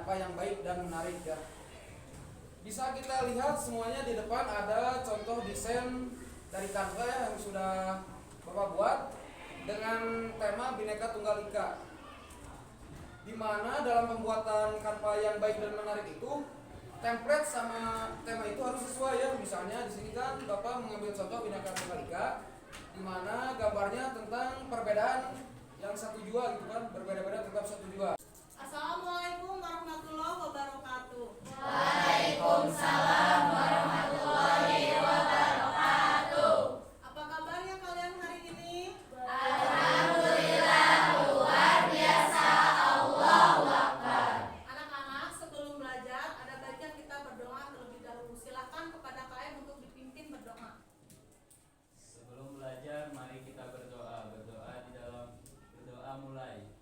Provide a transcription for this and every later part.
kanva yang baik dan menarik ya. Bisa kita lihat semuanya di depan ada contoh desain dari Canva ya, yang sudah Bapak buat dengan tema Bhinneka Tunggal Ika. Di mana dalam pembuatan Canva yang baik dan menarik itu template sama tema itu harus sesuai ya. Misalnya di sini kan Bapak mengambil contoh Bhinneka Tunggal Ika, di mana gambarnya tentang perbedaan yang satu jua gitu kan, berbeda-beda tetap satu jua. Assalamualaikum warahmatullahi wabarakatuh. Waalaikumsalam warahmatullahi wabarakatuh. Apa kabarnya kalian hari ini? Alhamdulillah luar biasa, Allahu Akbar. Anak-anak, sebelum belajar ada baiknya kita berdoa terlebih dahulu. Silakan kepada kalian untuk dipimpin berdoa. Sebelum belajar, mari kita berdoa. Berdoa di dalam berdoa mulai.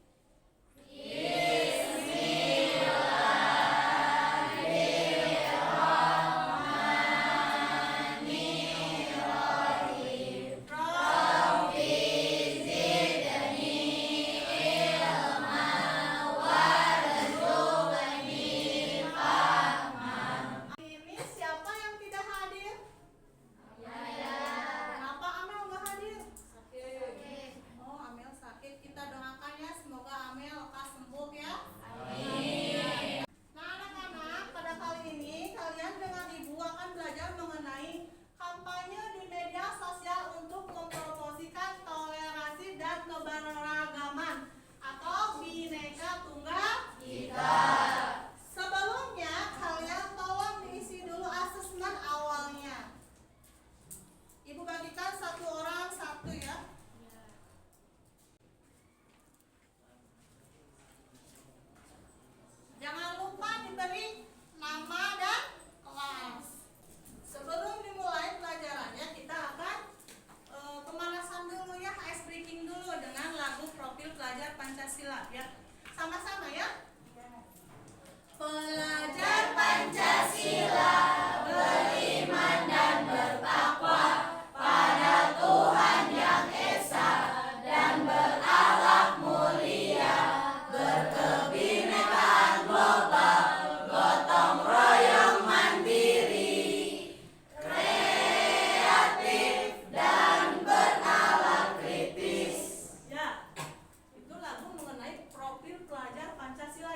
Ini siapa yang tidak hadir? Kenapa Amel nggak hadir? Sakit. Oh, Amel sakit. Kita doakan ya, semoga Amel lekas sembuh ya. Amin. Nah, anak-anak, pada kali ini kalian dengan ibu akan belajar mengenai kampanye di media sosial untuk mempromosikan toleransi dan keberagaman atau Bhinneka Tunggal Ika. Sebelumnya, kalian tolong diisi dulu asesmen awalnya. Ibu bagikan satu orang satu ya. Jangan lupa diberi nama dan kelas. Sebelum dimulai pelajarannya, kita akan pemanasan dulu ya, ice breaking dulu dengan lagu Profil Pelajar Pancasila ya. Sama-sama ya. Pelajar Pancasila beriman dan bertakwa pada Tuhan Yang Esa dan berakhlak mulia, berkebinekaan global, gotong royong mandiri, kreatif dan bernalar kritis. ya. Itu lagu mengenai Profil Pelajar Pancasila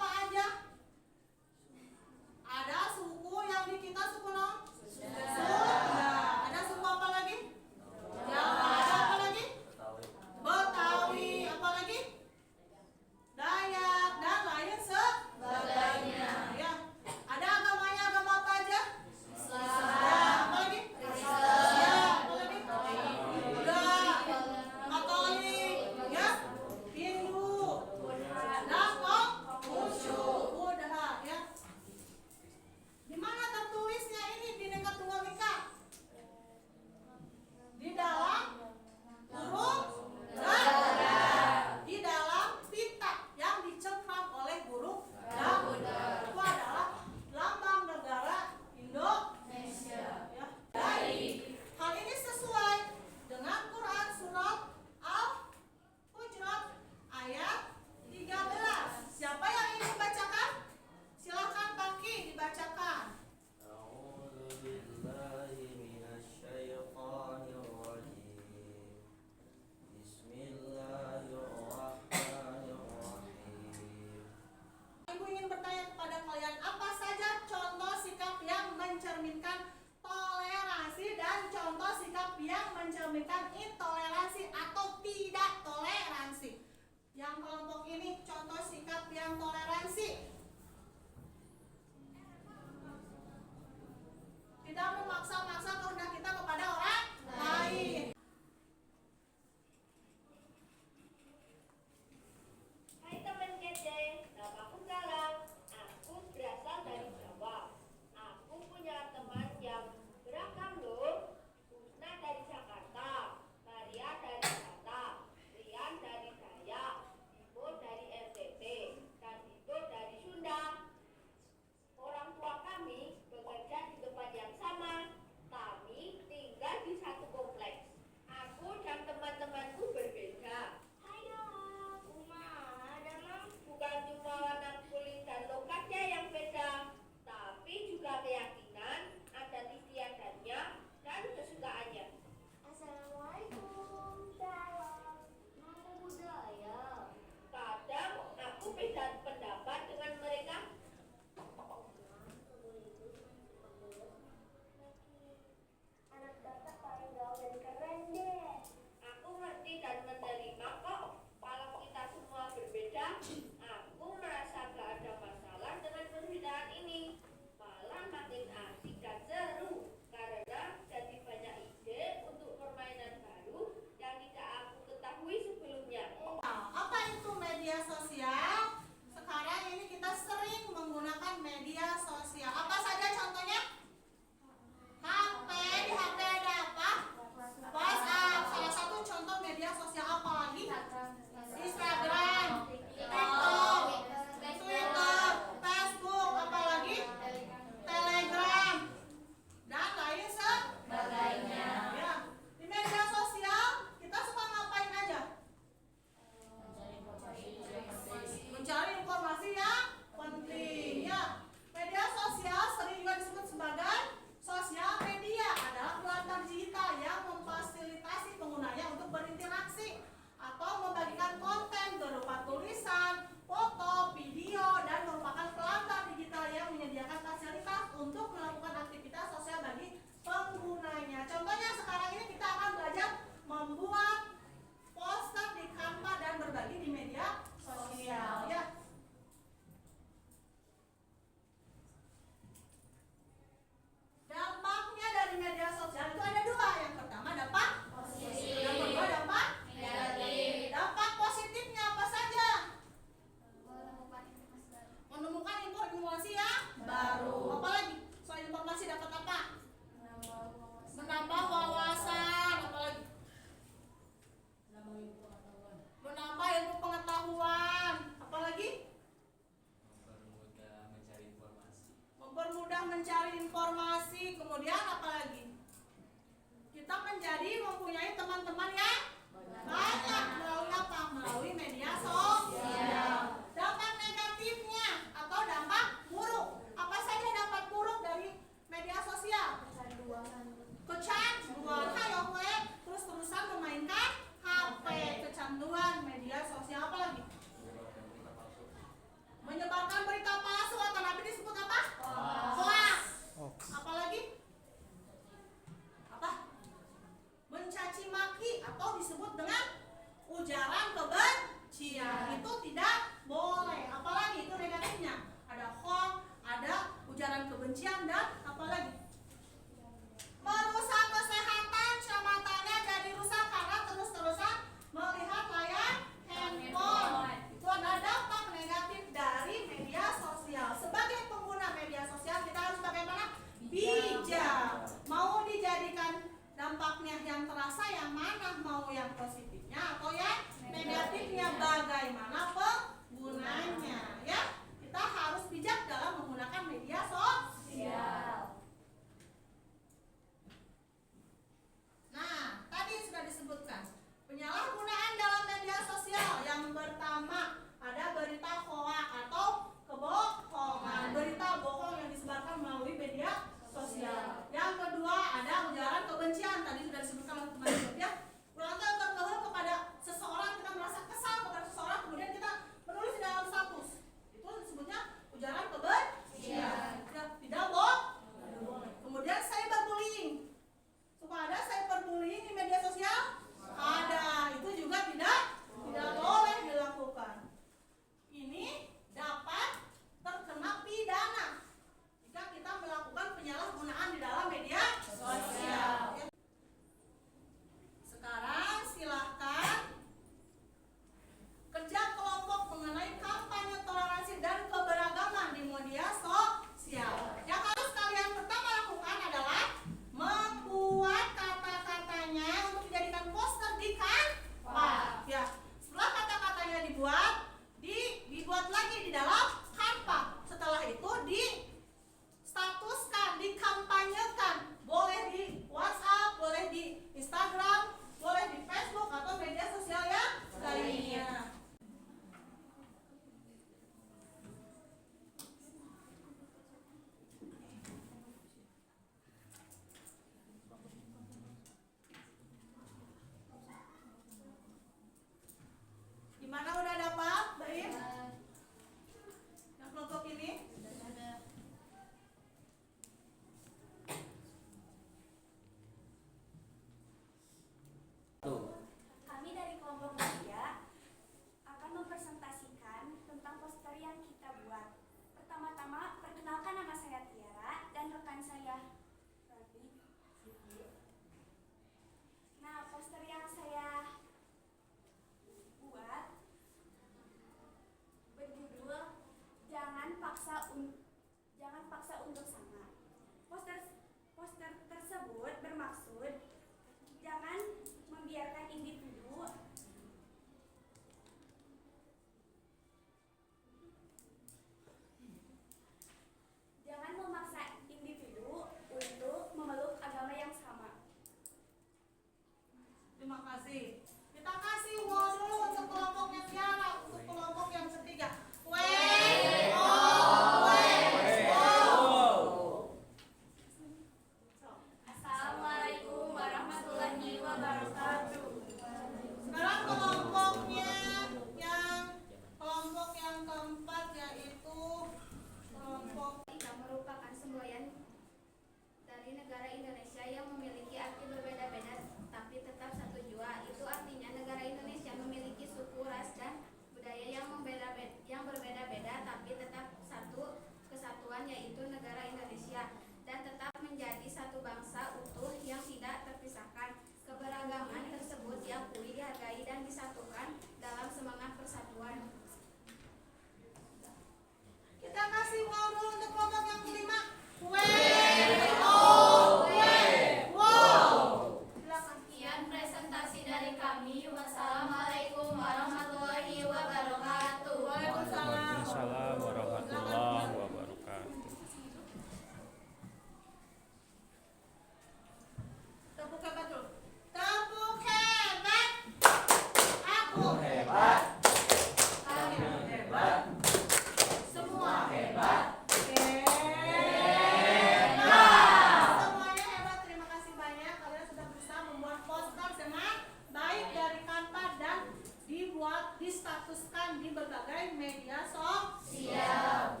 distatuskan di berbagai media sosial.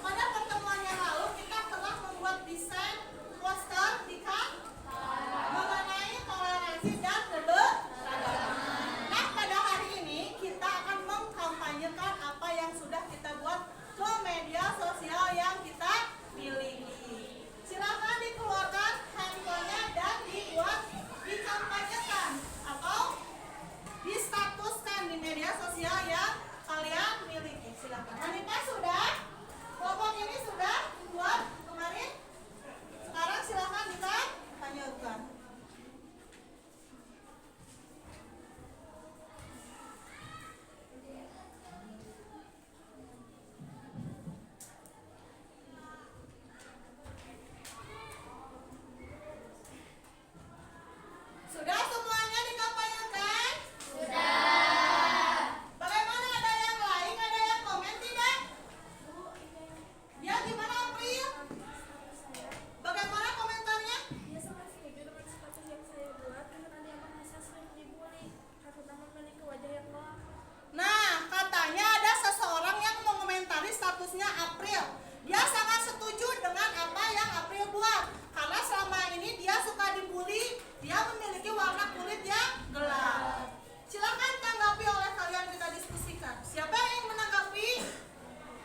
Pada pertemuan yang lalu kita telah membuat desain poster di mengenai toleransi dan keberagaman. Nah, pada hari ini kita akan mengkampanyekan apa yang sudah kita buat ke media sosial yang kita miliki. Silakan dikeluarkan handphonenya dan dikampanyekan atau distatuskan di media sosial yang kalian miliki. Silakan. Anita sudah? Kelompok ini sudah buat kemarin? Sekarang silakan dikampanyekan. Sudah semuanya dikampanyekan? Sudah. Bagaimana, ada yang like, ada yang komen tidak? Ya, gimana April? Bagaimana komentarnya? Dia sangat setuju dengan status yang saya buat dengan adanya merasa sering dibully karena memiliki wajah yang gelap. Nah, katanya ada seseorang yang mengomentari statusnya April. Dia sangat setuju dengan apa yang April buat. Karena selama ini dia suka dibully, dia memiliki warna kulit yang gelap. Silakan tanggapi oleh kalian, kita diskusikan. Siapa yang ingin menanggapi?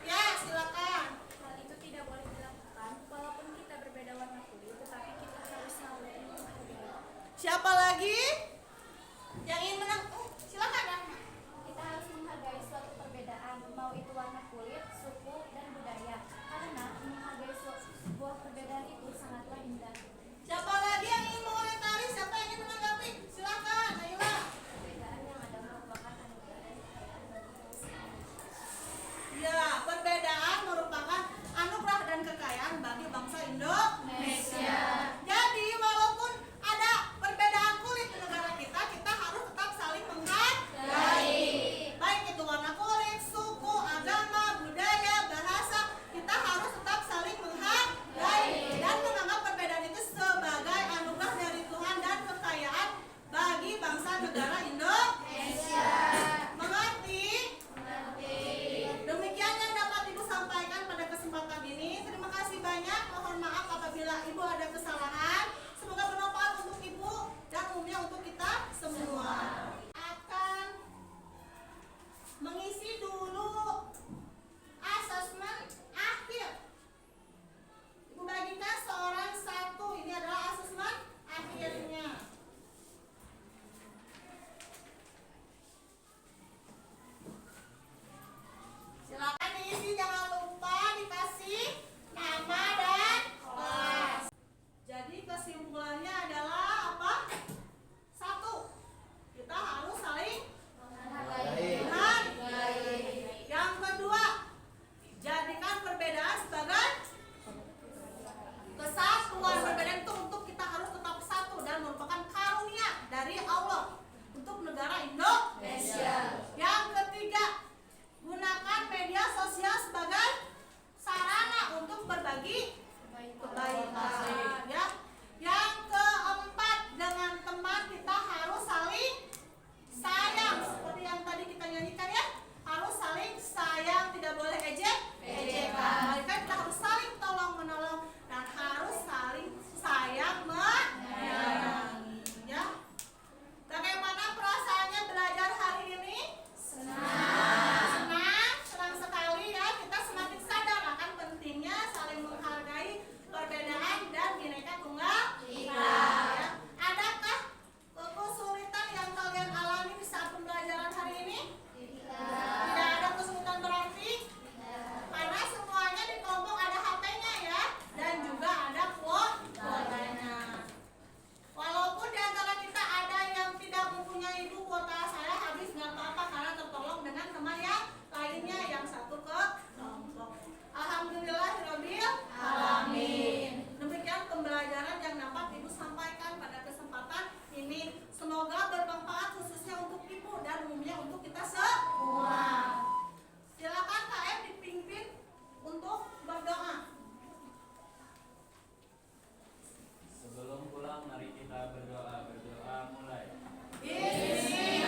Ya, silakan. Hal itu tidak boleh dilakukan walaupun kita berbeda warna kulit, tetapi kita harus selalu menghargai. Siapa lagi yang ingin menang? Silakan, Rahma. Kita harus menghargai suatu perbedaan, mau itu warna kulit, suku, dan budaya. Karena menghargai sebuah perbedaan itu sangatlah indah. Siapa lagi yang ingin mengomentari? Siapa yang ingin menanggapi? Silakan, Naila. Perbedaan yang ada merupakan anugerah dan kekayaan bagi bangsa. Ya, perbedaan merupakan anugerah dan kekayaan bagi bangsa Indonesia. Jadi, walaupun ada perbedaan kulit di negara kita, kita harus tetap saling menghargai. Baik itu warna kulit, suku, agama, budaya, bahasa, kita harus tetap saling menghargai dan menganggap perbedaan itu sebagai anugerah dari Tuhan dan kekayaan bagi bangsa negara Indonesia. Mengerti? Demikian yang dapat Ibu sampaikan pada kesempatan ini. Terima kasih banyak. Mohon maaf apabila Ibu ada kesalahan. Semoga bermanfaat untuk Ibu dan umumnya untuk kita semua. Akan mengisi dulu asesmen akhir. Ibu bagikan seorang satu. Ini adalah asesmen akhirnya. Silakan diisi, jangan lupa dikasih nama dan kelas. Jadi kesimpulannya adalah apa? Satu, kita harus saling menghargai. Yang kedua, jadikan perbedaan sebagai kesatuan. Perbedaan itu untuk kita harus tetap satu dan merupakan karunia dari Allah untuk negara Indonesia. Yang ketiga, gunakan media sosial sebagai sarana untuk berbagi kebaikan. Ya. Yang keempat, dengan teman kita harus saling sayang. Seperti yang tadi kita nyanyikan ya, harus saling sayang, tidak boleh ejekan. Kita harus saling tolong menolong dan harus saling sayang menyayangi. Ya. Bagaimana perasaannya belajar hari ini? Senang sekali ya. Kita semakin sadar akan pentingnya saling menghargai perbedaan dan bineka tunggal ika. Ya. Adakah kesulitan yang kalian alami di saat pembelajaran hari ini? Tidak ada kesulitan berarti? Karena semuanya di kelompok ada HP-nya ya, dan juga ada kuotanya. Walaupun di antara kita ada yang tidak mempunyai buku, kuota saya habis, nggak apa-apa karena tertolong dengan teman yang lainnya yang satu ke kelompok. Alhamdulillahirabbil alamin. Demikian pembelajaran yang dapat Ibu sampaikan pada kesempatan ini. Semoga bermanfaat khususnya untuk Ibu dan umumnya untuk kita semua. Silakan KM dipimpin untuk berdoa. Sebelum pulang mari kita berdoa. Berdoa mulai. Bismillah.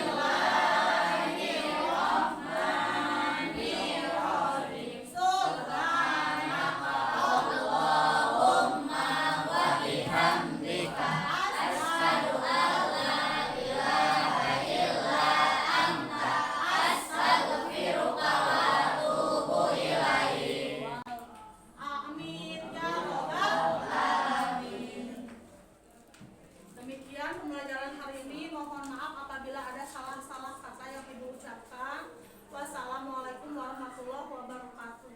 Demikian pembelajaran hari ini. Mohon maaf apabila ada salah-salah kata yang ibu ucapkan. Wassalamualaikum warahmatullahi wabarakatuh.